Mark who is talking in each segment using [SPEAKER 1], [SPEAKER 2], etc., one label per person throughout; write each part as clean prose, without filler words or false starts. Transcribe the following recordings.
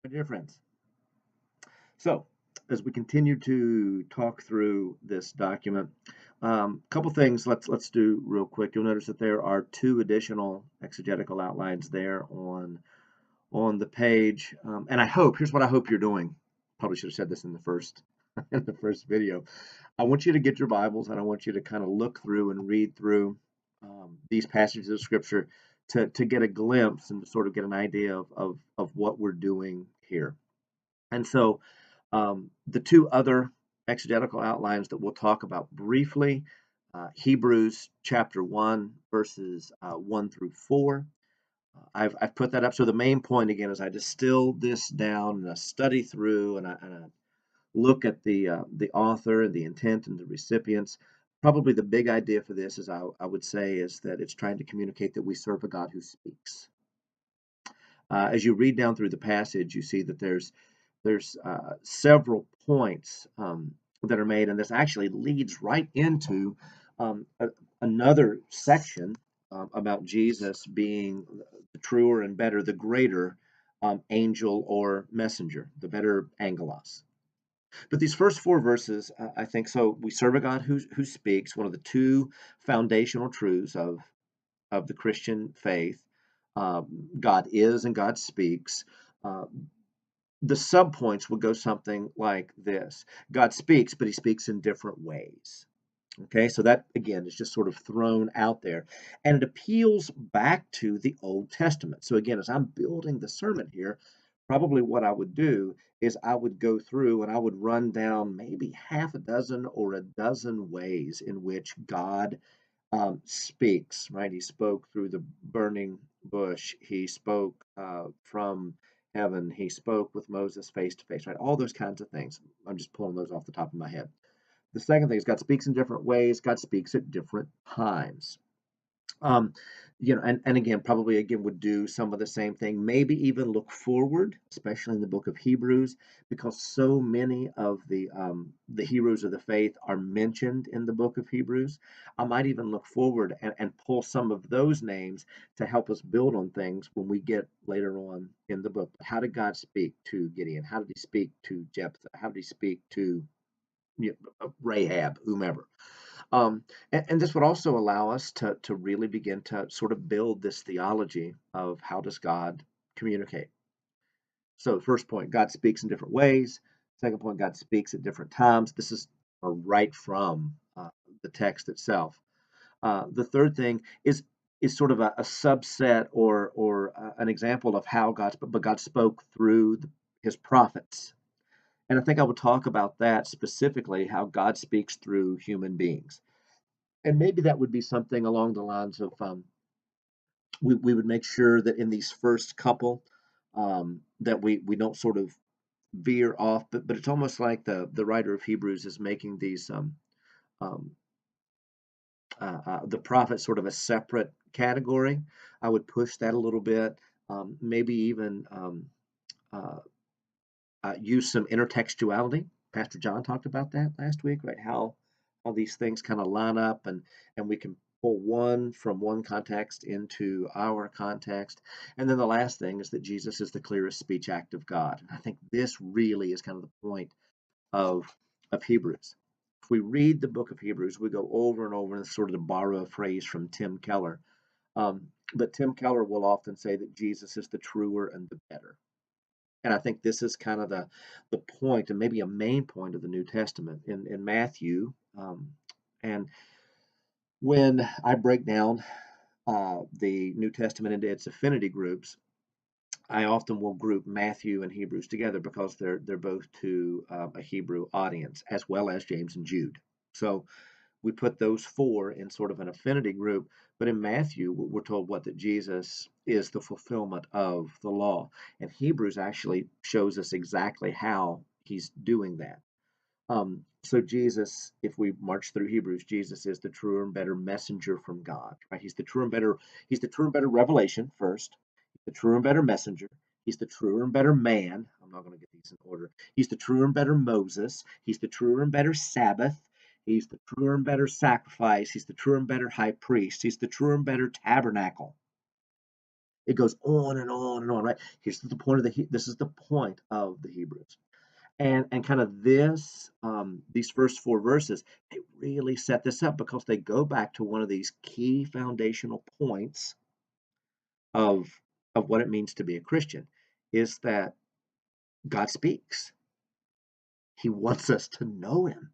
[SPEAKER 1] My dear friends, so as we continue to talk through this document, a couple things let's do real quick. You'll notice that there are two additional exegetical outlines there on the page, and I hope here's what I hope you're doing. Probably should have said this in the first in the first video. I want you to get your Bibles and I want you to kind of look through and read through these passages of Scripture to get a glimpse and to sort of get an idea of what we're doing here. And so the two other exegetical outlines that we'll talk about briefly, Hebrews chapter 1, verses 1 through 4. I've put that up. So the main point again is I distill this down and I study through and I look at the author and the intent and the recipients. Probably the big idea for this is I would say is that it's trying to communicate that we serve a God who speaks. As you read down through the passage, you see that there's several points that are made, and this actually leads right into another section about Jesus being the truer and better, the greater angel or messenger, the better angelos. But these first four verses, I think, so we serve a God who speaks, one of the two foundational truths of the Christian faith. God is and God speaks. Uh, the subpoints would go something like this: God speaks, but he speaks in different ways. Okay, so that again is just sort of thrown out there, and it appeals back to the Old Testament. So, again, as I'm building the sermon here, probably what I would do is I would go through and I would run down maybe half a dozen or a dozen ways in which God speaks, right? He spoke through the burning bush. He spoke from heaven. He spoke with Moses face to face, right? All those kinds of things. I'm just pulling those off the top of my head. The second thing is God speaks in different ways. God speaks at different times. Um, and again, probably again would do some of the same thing, maybe even look forward, especially in the book of Hebrews, because so many of the heroes of the faith are mentioned in the book of Hebrews. I might even look forward and pull some of those names to help us build on things when we get later on in the book. How did God speak to Gideon? How did he speak to Jephthah? How did he speak to Rahab, whomever? And this would also allow us to really begin to sort of build this theology of how does God communicate. So, first point, God speaks in different ways. Second point, God speaks at different times. This is right from the text itself. The third thing is sort of a subset or an example of how God spoke through his prophets. And I think I would talk about that specifically, how God speaks through human beings. And maybe that would be something along the lines of we would make sure that in these first couple that we don't sort of veer off, but it's almost like the writer of Hebrews is making these um, the prophet sort of a separate category. I would push that a little bit, maybe even uh, use some intertextuality. Pastor John talked about that last week, right? How these things kind of line up and we can pull one from one context into our context. And then the last thing is that Jesus is the clearest speech act of God. And I think this really is kind of the point of of Hebrews. If we read the book of Hebrews, we go over and over and sort of to borrow a phrase from Tim Keller. But Tim Keller will often say that Jesus is the truer and the better. And I think this is kind of the point, and maybe a main point of the New Testament in Matthew. And when I break down the New Testament into its affinity groups, I often will group Matthew and Hebrews together because they're both to a Hebrew audience, as well as James and Jude. So we put those four in sort of an affinity group. But in Matthew, we're told what that Jesus is the fulfillment of the law. And Hebrews actually shows us exactly how he's doing that. So Jesus, if we march through Hebrews, Jesus is the truer and better messenger from God, right? He's the truer and better revelation first. He's the truer and better messenger. He's the truer and better man. I'm not going to get these in order. He's the truer and better Moses. He's the truer and better Sabbath. He's the truer and better sacrifice. He's the truer and better high priest. He's the truer and better tabernacle. It goes on and on and on, right? Here's the point of this is the point of the Hebrews. And kind of these first four verses, they really set this up because they go back to one of these key foundational points of of what it means to be a Christian, is that God speaks. He wants us to know him.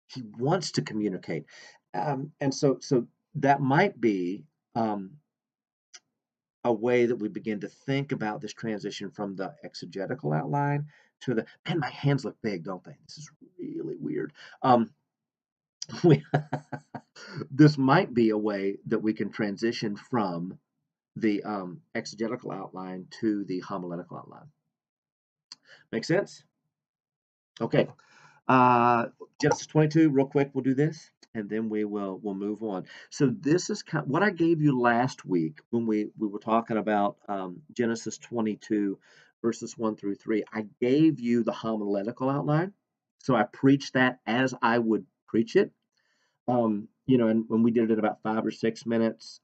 [SPEAKER 1] He wants to communicate. And so that might be um, a way that we begin to think about this transition from the exegetical outline to the, man, my hands look big, don't they? This is really weird. We, this might be a way that we can transition from the exegetical outline to the homiletical outline. Make sense? Okay. Uh, Genesis 22, real quick, we'll do this, and then we'll move on. So this is what I gave you last week when we were talking about Genesis 22, verses 1 through 3. I gave you the homiletical outline. So I preached that as I would preach it. And when we did it in about 5 or 6 minutes,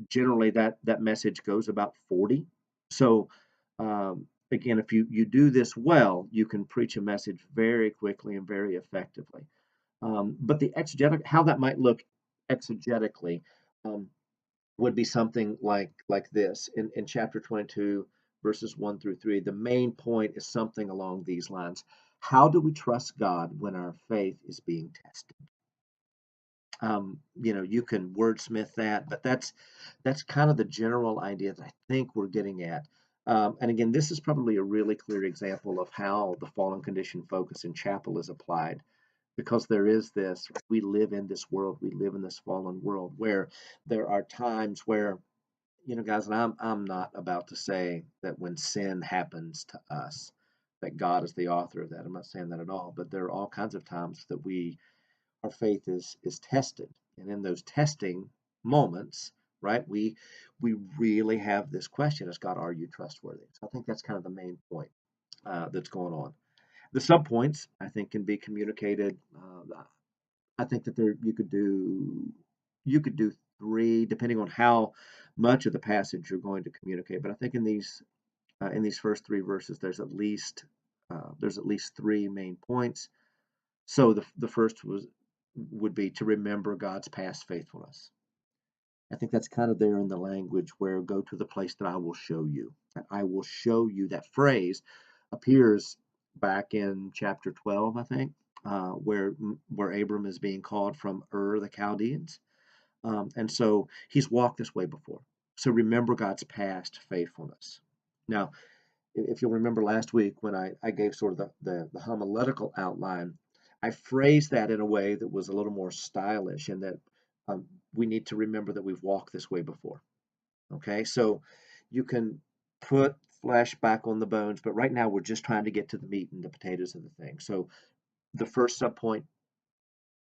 [SPEAKER 1] generally that message goes about 40. So again, if you do this well, you can preach a message very quickly and very effectively. But the exegetic, how that might look exegetically, um, would be something like this in chapter 22, verses 1 through 3. The main point is something along these lines. How do we trust God when our faith is being tested? You can wordsmith that, but that's kind of the general idea that I think we're getting at. And again, this is probably a really clear example of how the fallen condition focus in chapel is applied, because there is this, we live in this world, we live in this fallen world where there are times where, guys, and I'm not about to say that when sin happens to us, that God is the author of that. I'm not saying that at all, but there are all kinds of times that our faith is tested, and in those testing moments, right, we really have this question: is God, are you trustworthy? So I think that's kind of the main point that's going on. The subpoints, I think, can be communicated. I think that there you could do three, depending on how much of the passage you're going to communicate. But I think in these first three verses, there's at least three main points. So the first would be to remember God's past faithfulness. I think that's kind of there in the language where go to the place that I will show you. That I will show you, that phrase appears back in chapter 12, I think, where Abram is being called from Ur the Chaldeans. And so he's walked this way before. So remember God's past faithfulness. Now, if you'll remember last week when I gave sort of the homiletical outline, I phrased that in a way that was a little more stylish, and that um, we need to remember that we've walked this way before. Okay, so you can put flesh back on the bones, but right now we're just trying to get to the meat and the potatoes of the thing. So the first subpoint,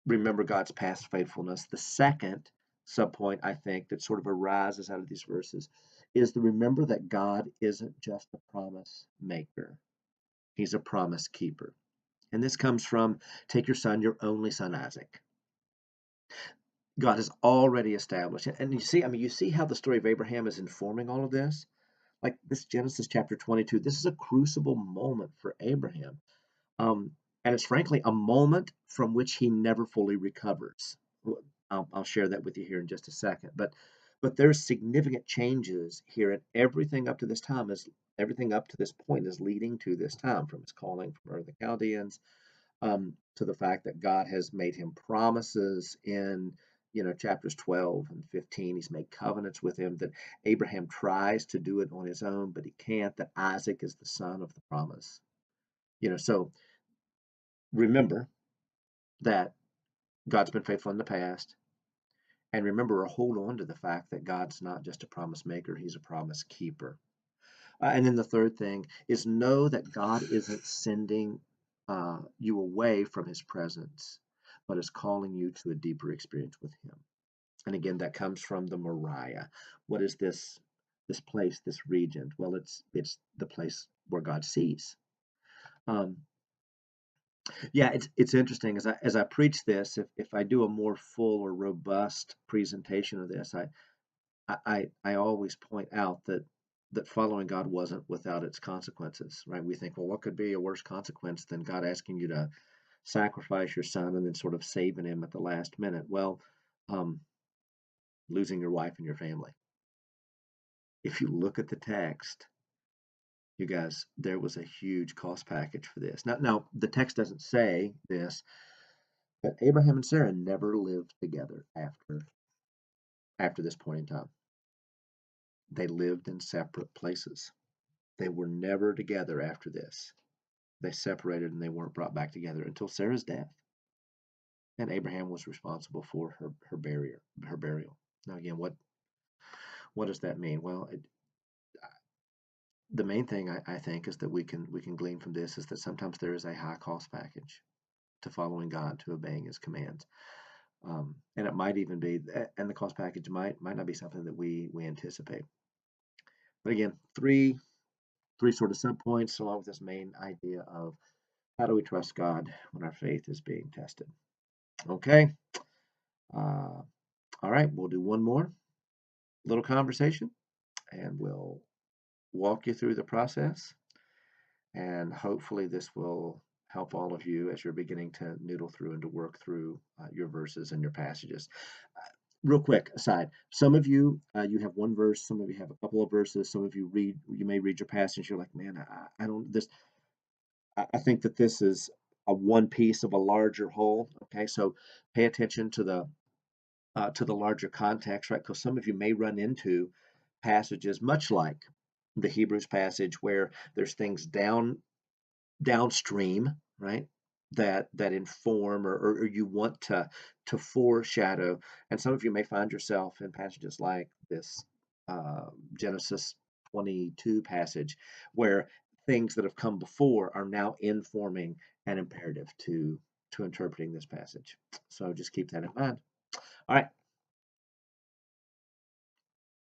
[SPEAKER 1] remember God's past faithfulness. The second subpoint, I think, that sort of arises out of these verses is the remember that God isn't just a promise maker, he's a promise keeper. And this comes from take your son, your only son Isaac. God has already established it. And you see how the story of Abraham is informing all of this? Like this Genesis chapter 22, this is a crucible moment for Abraham. Um, and it's frankly a moment from which he never fully recovers. I'll share that with you here in just a second. But there's significant changes here, and everything up to this point is leading to this time, from his calling from Ur of the Chaldeans, to the fact that God has made him promises in chapters 12 and 15. He's made covenants with him, that Abraham tries to do it on his own, but he can't, that Isaac is the son of the promise. So remember that God's been faithful in the past, and remember or hold on to the fact that God's not just a promise maker, he's a promise keeper. And then the third thing is know that God isn't sending you away from his presence, but is calling you to a deeper experience with him. And again, that comes from the Moriah. What is this place, this region? Well, it's the place where God sees. Um, yeah, it's interesting as I preach this. If I do a more full or robust presentation of this, I always point out that following God wasn't without its consequences, right? We think, well, what could be a worse consequence than God asking you to sacrifice your son and then sort of saving him at the last minute? Well, um, losing your wife and your family. If you look at the text, you guys, there was a huge cost package for this. Now the text doesn't say this, but Abraham and Sarah never lived together after this point in time. They lived in separate places. They were never together after this. They separated and they weren't brought back together until Sarah's death. And Abraham was responsible for her burial. Now again, what does that mean? Well, the main thing I think is that we can glean from this is that sometimes there is a high cost package to following God, to obeying His commands, and it might even be, and the cost package might not be something that we anticipate. But again, three sort of subpoints along with this main idea of how do we trust God when our faith is being tested. Okay, uh, all right, we'll do one more little conversation, and we'll walk you through the process. And hopefully, this will help all of you as you're beginning to noodle through and to work through your verses and your passages. Real quick aside, some of you you have one verse, some of you have a couple of verses, some of you may read your passage, you're like, man, I don't this. I think that this is a one piece of a larger whole. Okay, so pay attention to the larger context, right? Because some of you may run into passages much like the Hebrews passage where there's things downstream, right? That inform or you want to foreshadow, and some of you may find yourself in passages like this Genesis 22 passage, where things that have come before are now informing an imperative to interpreting this passage. So just keep that in mind. All right,